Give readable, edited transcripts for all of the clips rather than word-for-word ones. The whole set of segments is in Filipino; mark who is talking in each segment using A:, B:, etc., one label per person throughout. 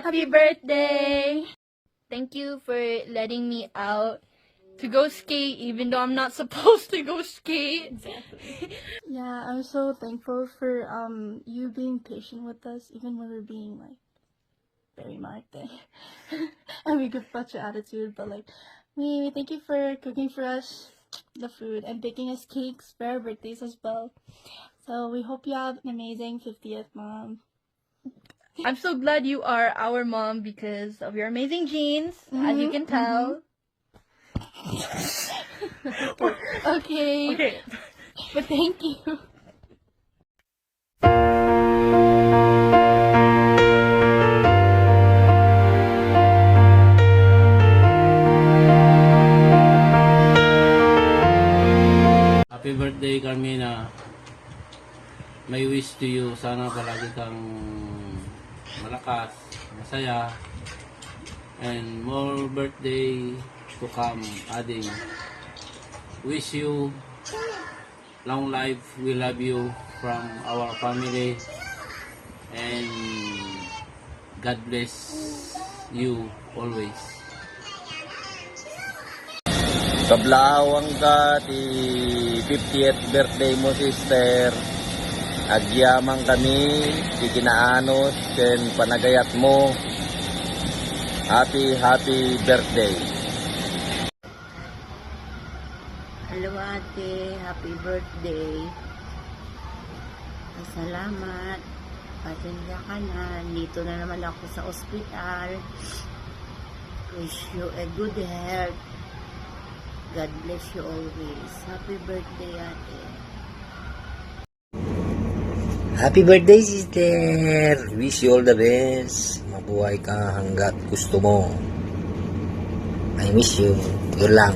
A: Happy birthday! Thank you for letting me out to go skate even though I'm not supposed to go skate.
B: Exactly. Yeah, I'm so thankful for you being patient with us even when we're being like very marte. And we give such an attitude, but like we thank you for cooking for us the food and baking us cakes for our birthdays as well. So we hope you have an amazing 50th, Mom.
A: I'm so glad you are our mom because of your amazing genes, as you can tell.
B: Okay.
A: Okay.
B: But thank you.
C: Happy birthday, Carmina. May wish to you, sana palagi kang malakas, masaya, and more birthday to come, adding. Wish you long life, we love you from our family, and God bless you always.
D: Kablawang ka ti 50th birthday mo, sister. Agyamang kami ti kinaanos ken panagayat mo. Happy birthday.
E: Hello ate, happy birthday. Salamat. Pasensya ka na. Dito na naman ako sa ospital. Wish you a good health. God bless you always. Happy birthday ate.
D: Happy birthday, sister. Wish you all the best. Mabuhay ka hanggat gusto mo. I miss you. Yun lang.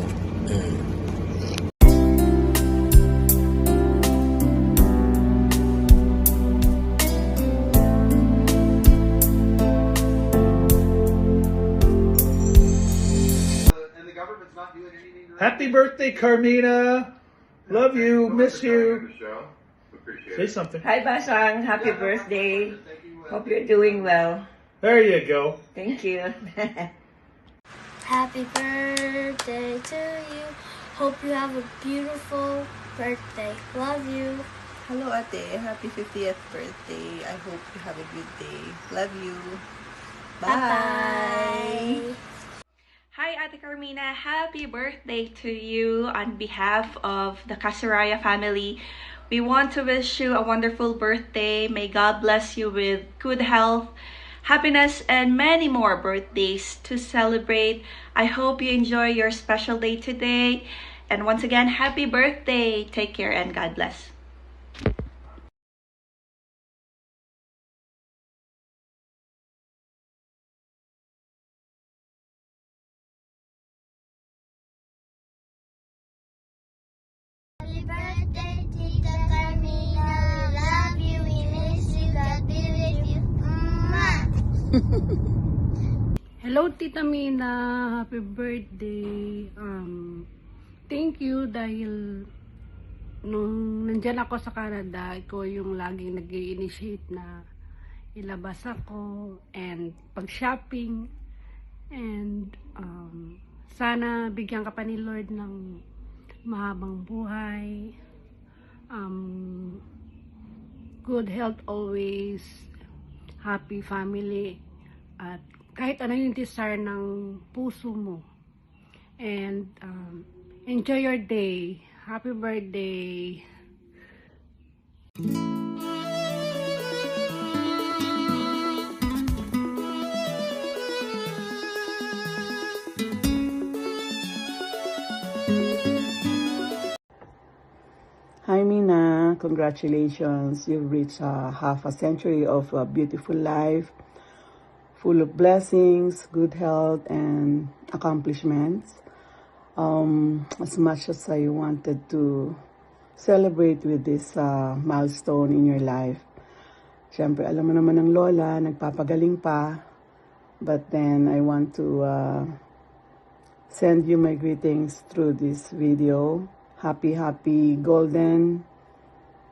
F: Happy birthday, Carmina. Love you. Miss you. Say something.
G: Hi, Basang. Happy birthday. Hope you're doing well.
F: There you go.
G: Thank you.
B: Happy birthday to you. Hope you have a beautiful birthday. Love you.
H: Hello ate, happy 50th birthday. I hope you have a good day. Love you. Bye.
I: Hi Ate Carmina, happy birthday to you on behalf of the Casaraya family. We want to wish you a wonderful birthday. May God bless you with good health, happiness, and many more birthdays to celebrate. I hope you enjoy your special day today. And once again, happy birthday. Take care and God bless.
B: Happy birthday, Tita Carmina. Love you. We miss you. God be with you.
J: Hello, Tita Mina. Happy birthday. Thank you dahil nung nandyan ako sa Canada, ikaw yung laging nag-i-initiate na ilabas ako and pag-shopping. And sana bigyan ka pa ni Lord ng mahabang buhay, good health always, happy family, at kahit ano yung desire ng puso mo. And enjoy your day. Happy birthday.
H: Hi Mina, congratulations. You've reached half a century of a beautiful life, full of blessings, good health, and accomplishments. As much as I wanted to celebrate with this milestone in your life, syempre alam mo naman ng lola, nagpapagaling pa, but then I want to send you my greetings through this video. Happy golden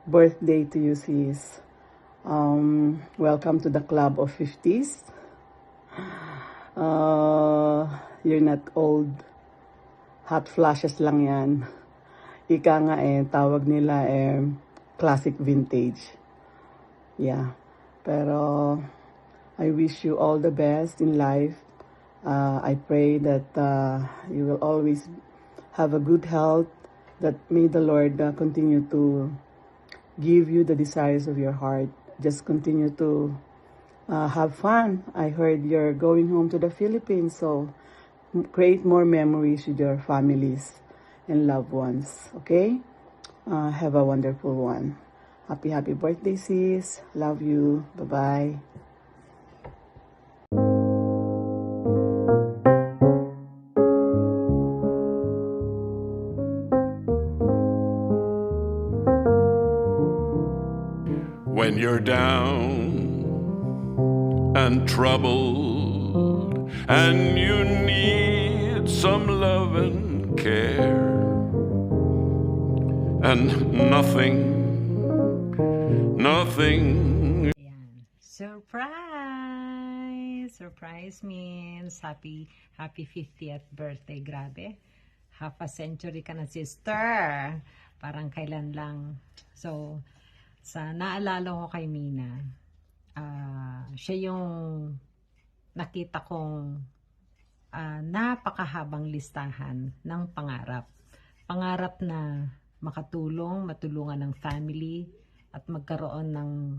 H: birthday to you, sis. Welcome to the club of 50s. You're not old. Hot flashes lang yan. Ika nga tawag nila classic vintage. Yeah. Pero I wish you all the best in life. I pray that you will always have a good health, that may the Lord continue to give you the desires of your heart. Just continue to have fun. I heard you're going home to the Philippines, so create more memories with your families and loved ones, okay? Have a wonderful one. Happy birthday, sis. Love you. Bye-bye.
K: When you're down and troubled and you need some love and care, and nothing
L: Ayan. Surprise! Surprise means happy 50th birthday. Grabe. Half a century ka na, sister. Parang kailan lang. So, naalala ko kay Mina, siya yung nakita kong napakahabang listahan ng pangarap. Pangarap na matulungan ng family at magkaroon ng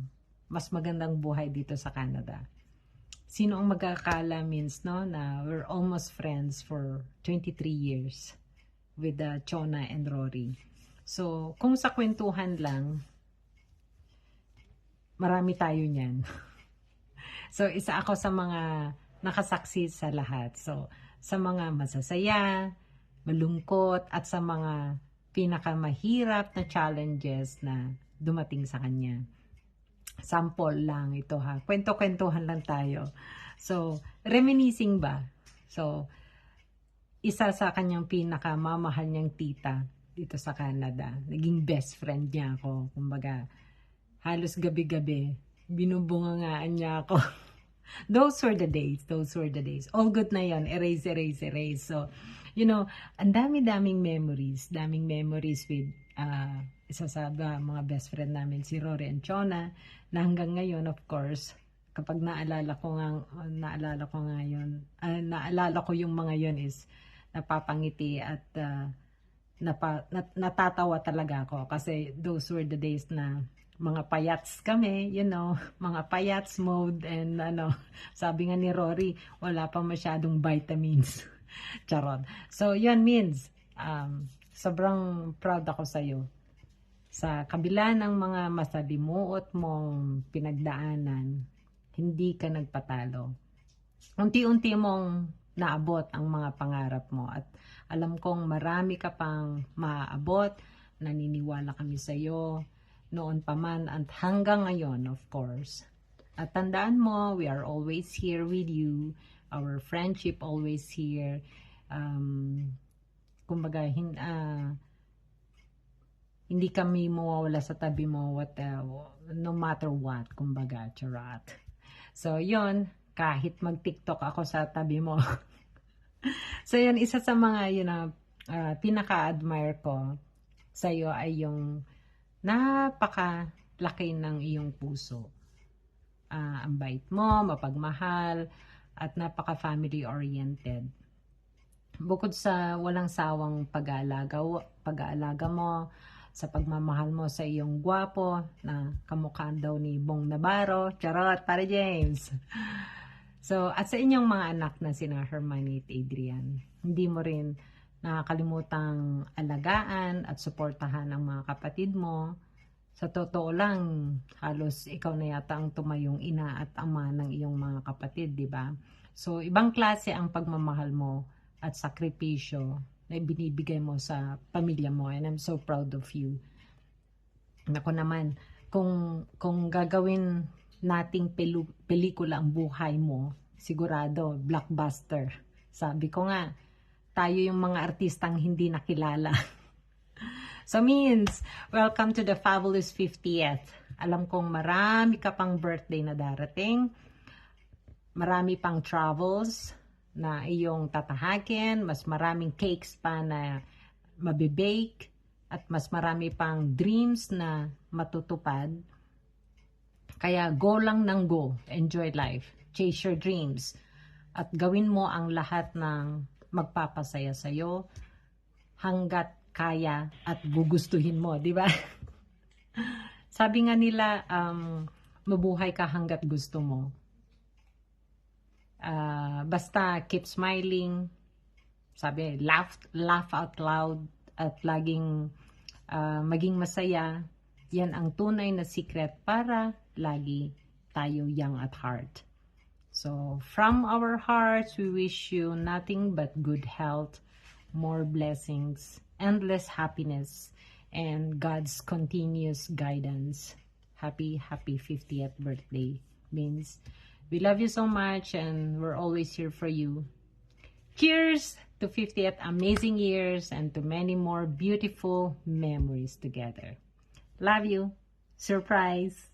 L: mas magandang buhay dito sa Canada. Sino ang magkakala means, no, na we're almost friends for 23 years with Chona and Rory. So, kung sa kwentuhan lang, marami tayo niyan. So, isa ako sa mga nakasaksi sa lahat. So, sa mga masasaya, malungkot, at sa mga pinakamahirap na challenges na dumating sa kanya. Sample lang ito ha. Kwento-kwentuhan lang tayo. So, reminiscing ba? So, isa sa kanyang pinakamamahal niyang tita dito sa Canada. Naging best friend niya ako. Kumbaga, halos gabi-gabi, binubungangaan niya ako. Those were the days. All good na yon. Erase. So, you know, ang daming memories with isa sa mga best friend namin, si Rory and Chona, na hanggang ngayon, of course, kapag naalala ko yung mga yon is napapangiti at natatawa talaga ako kasi those were the days na mga payats kami, you know, mga payats mode and sabi nga ni Rory, wala pa masyadong vitamins. Charot. So, yun means, sobrang proud ako sa'yo. Sa kabila ng mga masalimuot mong pinagdaanan, hindi ka nagpatalo. Unti-unti mong naabot ang mga pangarap mo at alam kong marami ka pang maaabot. Naniniwala kami sa'yo noon pa man at hanggang ngayon, of course. At tandaan mo, we are always here with you. Our friendship always here. Kumbaga, hindi kami mawawala sa tabi mo no matter what, kumbaga, charot. So, yun, kahit mag-TikTok ako sa tabi mo. So, yun, isa sa mga, pinaka-admire ko sa'yo ay yung napakalaki ng iyong puso. Ang bait mo, mapagmahal, at napaka-family oriented. Bukod sa walang sawang pag-aalaga mo, sa pagmamahal mo sa iyong gwapo na kamukha daw ni Bong Navarro, charot, para James. So, at sa inyong mga anak na sina Hermione at Adrian, hindi mo rin nakakalimutang alagaan at suportahan ang mga kapatid mo. Sa totoo lang, halos ikaw na yata ang tumayong ina at ama ng iyong mga kapatid, di ba? So, ibang klase ang pagmamahal mo at sakripisyo na binibigay mo sa pamilya mo, and I'm so proud of you. Ako naman, kung gagawin nating pelikula ang buhay mo, sigurado, blockbuster. Sabi ko nga, tayo yung mga artistang hindi nakilala. So means, welcome to the fabulous 50th. Alam kong marami ka pang birthday na darating. marami pang travels na iyong tatahakin, mas maraming cakes pa na mabibake, at mas marami pang dreams na matutupad. Kaya go lang ng go, enjoy life, chase your dreams, at gawin mo ang lahat ng magpapasaya sa'yo hanggat kaya at gugustuhin mo, di ba? Sabi nga nila, mabuhay ka hanggat gusto mo. Basta keep smiling, sabi, laugh out loud, at laging maging masaya. Yan ang tunay na secret para lagi tayo young at heart. So, from our hearts, we wish you nothing but good health, more blessings, endless happiness, and God's continuous guidance. Happy 50th birthday, Vince. We love you so much, and we're always here for you. Cheers to 50th amazing years and to many more beautiful memories together. Love you. Surprise.